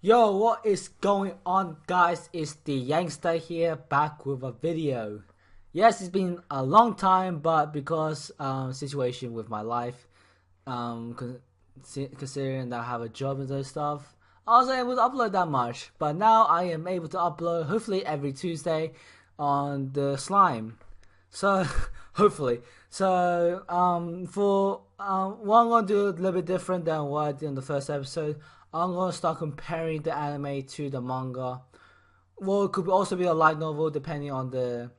Yo, what is going on, guys? It's the Youngster here, back with a video. Yes, it's been a long time, but because situation with my life, considering that I have a job and those stuff, I wasn't able to upload that much. But now I am able to upload, hopefully every Tuesday, on the slime. So hopefully, for what I'm gonna do a little bit different than what I did in the first episode. I'm gonna start comparing the anime to the manga. Well, it could also be a light novel depending on the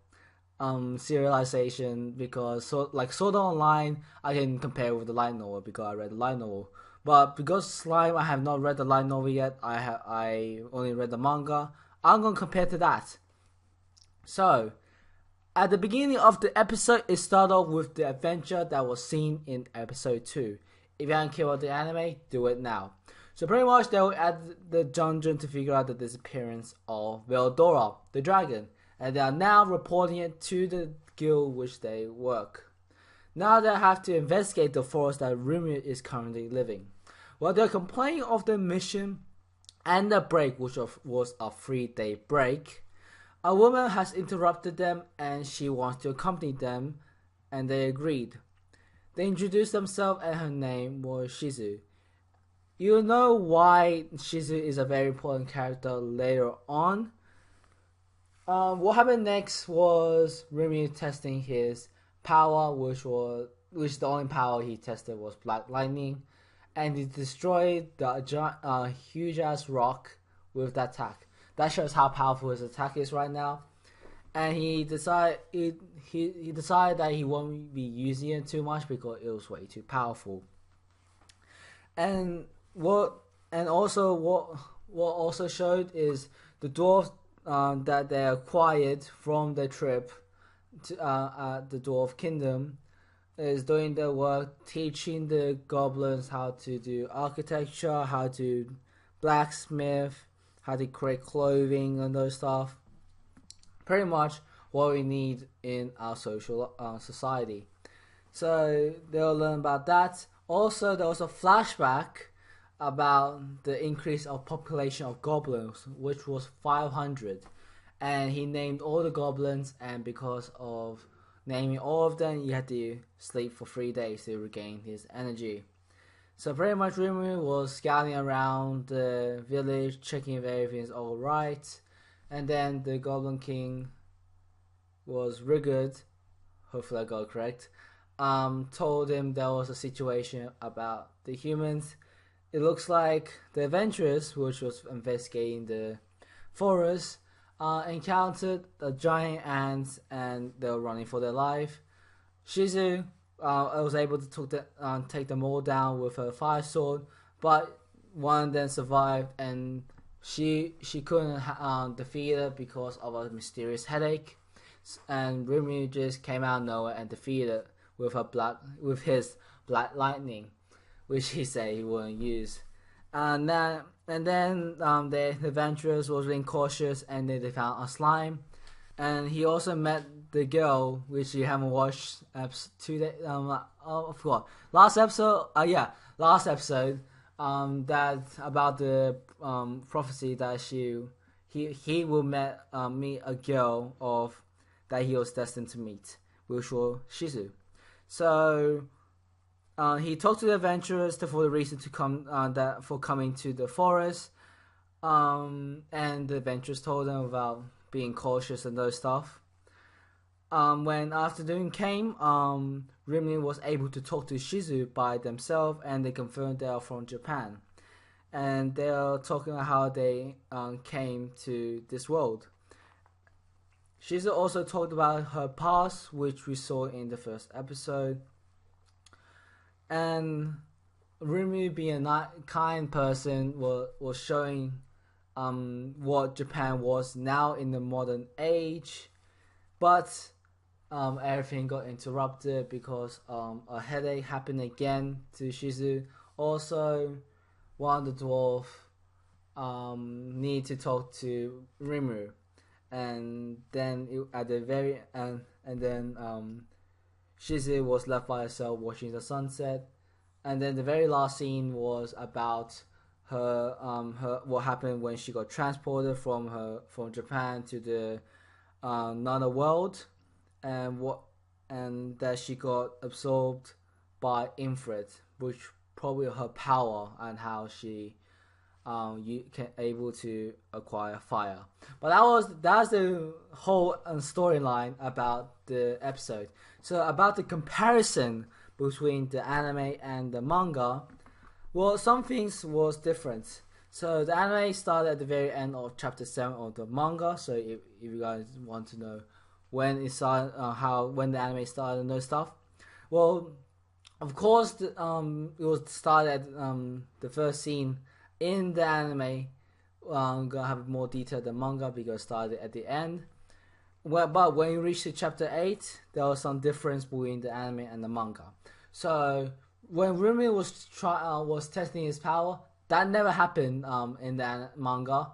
serialization, because Sword Art Online I can compare with the light novel because I read the light novel. But because Slime I have not read the light novel yet, I only read the manga. I'm gonna compare to that. So at the beginning of the episode, it started off with the adventure that was seen in episode 2. If you haven't care about the anime, do it now. So pretty much they were at the dungeon to figure out the disappearance of Veldora, the dragon, and they are now reporting it to the guild which they work. Now they have to investigate the forest that Rumi is currently living. While they're complaining of the mission and the break, which was a 3-day break, a woman has interrupted them and she wants to accompany them, and they agreed. They introduced themselves and her name was Shizu. You know why Shizu is a very important character later on. What happened next was Rumi testing his power, which the only power he tested was Black Lightning, and he destroyed the huge ass rock with that attack. That shows how powerful his attack is right now. And he decided that he won't be using it too much because it was way too powerful. And what also showed is the dwarves that they acquired from the trip to the dwarf kingdom is doing their work, teaching the goblins how to do architecture, how to blacksmith, how to create clothing and those stuff. Pretty much what we need in our social society. So they'll learn about that. Also, there was a flashback about the increase of population of goblins, which was 500, and he named all the goblins, and because of naming all of them, he had to sleep for 3 days to regain his energy. So pretty much Rumi was scouting around the village, checking if everything's alright, and then the Goblin King was Rigid, hopefully I got it correct, told him there was a situation about the humans. It looks like the adventurers, which was investigating the forest, encountered a giant ants and they were running for their life. Shizu was able to take them all down with her fire sword, but one of them survived, and she couldn't defeat it because of a mysterious headache. And Rumi just came out of nowhere and defeated it with his black lightning, which he said he wouldn't use. And then the adventurers was being cautious, and then they found a slime. And he also met the girl, which you haven't watched. I forgot. Last episode. Last episode. That about the prophecy that he will meet a girl of that he was destined to meet, which was Shizu. So he talked to the adventurers for the reason to come for coming to the forest, and the adventurers told them about being cautious and those stuff. When afternoon came, Rumi was able to talk to Shizu by themselves, and they confirmed they are from Japan, and they are talking about how they came to this world. Shizu also talked about her past, which we saw in the first episode. And Rumi, being a kind person, was showing what Japan was now in the modern age. But everything got interrupted because a headache happened again to Shizu. Also, one of the dwarf need to talk to Rimuru. And then at the very end, Shizu was left by herself watching the sunset. And then the very last scene was about her what happened when she got transported from Japan to the another world, and that she got absorbed by infrared, which probably her power and how she you can able to acquire fire. But that's the whole storyline about the episode. So about the comparison between the anime and the manga, well, some things was different. So the anime started at the very end of chapter 7 of the manga. So if you guys want to know when it started, when the anime started and those stuff, well, of course, it was started at the first scene in the anime. I'm gonna have more detail than manga because it started at the end. But when you reach to chapter 8, there was some difference between the anime and the manga. So when Rumi was testing his power, that never happened in the manga.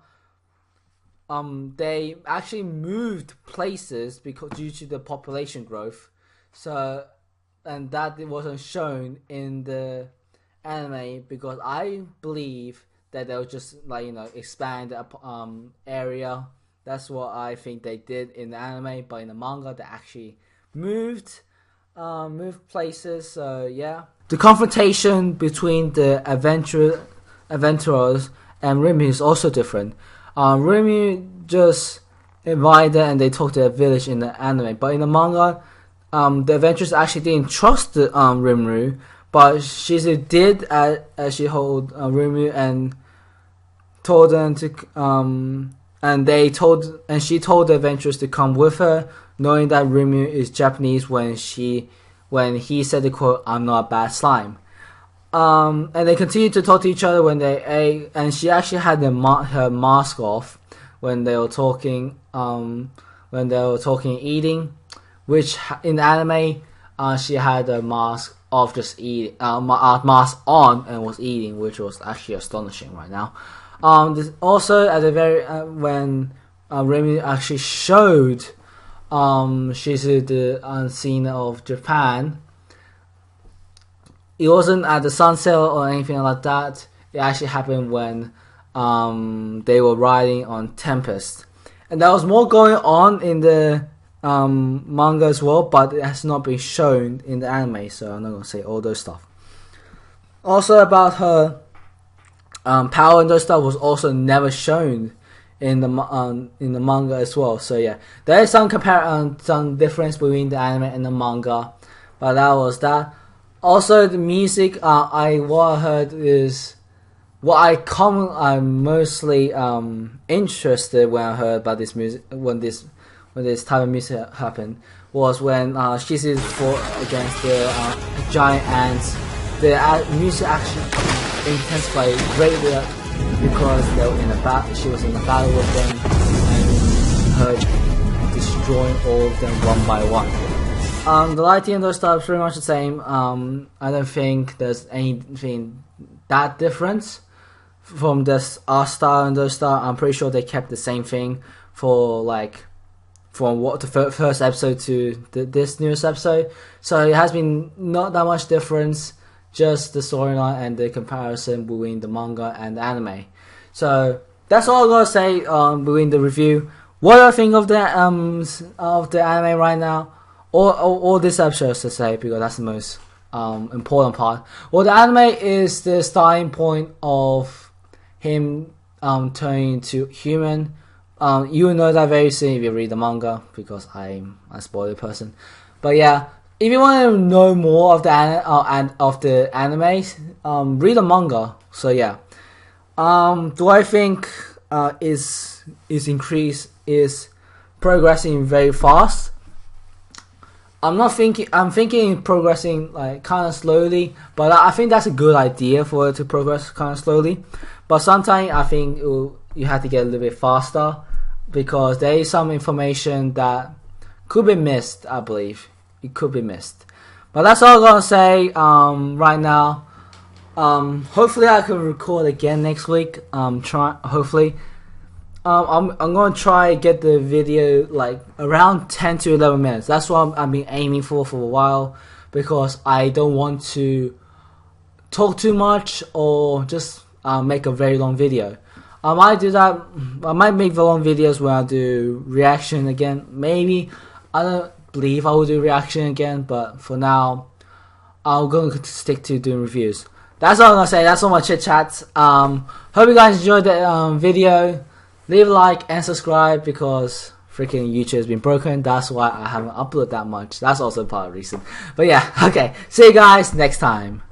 They actually moved places due to the population growth. So, and that wasn't shown in the anime because I believe that they'll just expand the area. That's what I think they did in the anime, but in the manga they actually moved places. So yeah, the confrontation between the adventurers and Remy is also different. Remy just invited and they talked to a village in the anime, but in the manga, the adventurers actually didn't trust the Rimuru, but Shizu did as she told Rimuru and told them to and she told the adventurers to come with her, knowing that Rimuru is Japanese when he said the quote, "I'm not a bad slime." And they continued to talk to each other when they ate, and she actually had her mask off when they were talking eating, which in the anime she had a mask off, just eating, mask on and was eating, which was actually astonishing right now. Also at the very when Remy actually showed Shizu the scene of Japan, it wasn't at the sunset or anything like that. It actually happened when they were riding on Tempest, and there was more going on in the manga as well, but it has not been shown in the anime, so I'm not gonna say all those stuff. Also about her power and those stuff was also never shown in the manga as well. So yeah, there is some some difference between the anime and the manga, but that was that. Also, the music what I heard is what I'm mostly interested when I heard about this music when this type of music happened was when Shizu fought against the giant ants. The music actually intensified greatly because they were in a battle. She was in a battle with them and her destroying all of them one by one. The lighting and those stuff is pretty much the same. I don't think there's anything that different from this art style and those style. I'm pretty sure they kept the same thing from what the first episode to this newest episode. So it has been not that much difference, just the storyline and the comparison between the manga and the anime. So that's all I'm gonna say between the review. What do I think of the anime right now? Or this episode, to say, because that's the most important part. Well, the anime is the starting point of him turning to human. You will know that very soon if you read the manga, because I'm a spoiler person. But yeah, if you want to know more of the anime, read the manga. So yeah, do I think is progressing very fast? I'm thinking progressing like kind of slowly, but I think that's a good idea for it to progress kind of slowly. But sometimes I think you have to get a little bit faster because there is some information that could be missed. I believe it could be missed. But that's all I'm gonna say right now. Hopefully I can record again next week. Hopefully. I'm gonna try get the video like around 10 to 11 minutes. That's what I've been aiming for a while, because I don't want to talk too much or just make a very long video. I might do that. I might make the long videos when I do reaction again. Maybe. I don't believe I will do reaction again, but for now, I'm going to stick to doing reviews. That's all I'm going to say. That's all my chit chats. Hope you guys enjoyed the video. Leave a like and subscribe because freaking YouTube has been broken. That's why I haven't uploaded that much. That's also part of the reason. But yeah, okay. See you guys next time.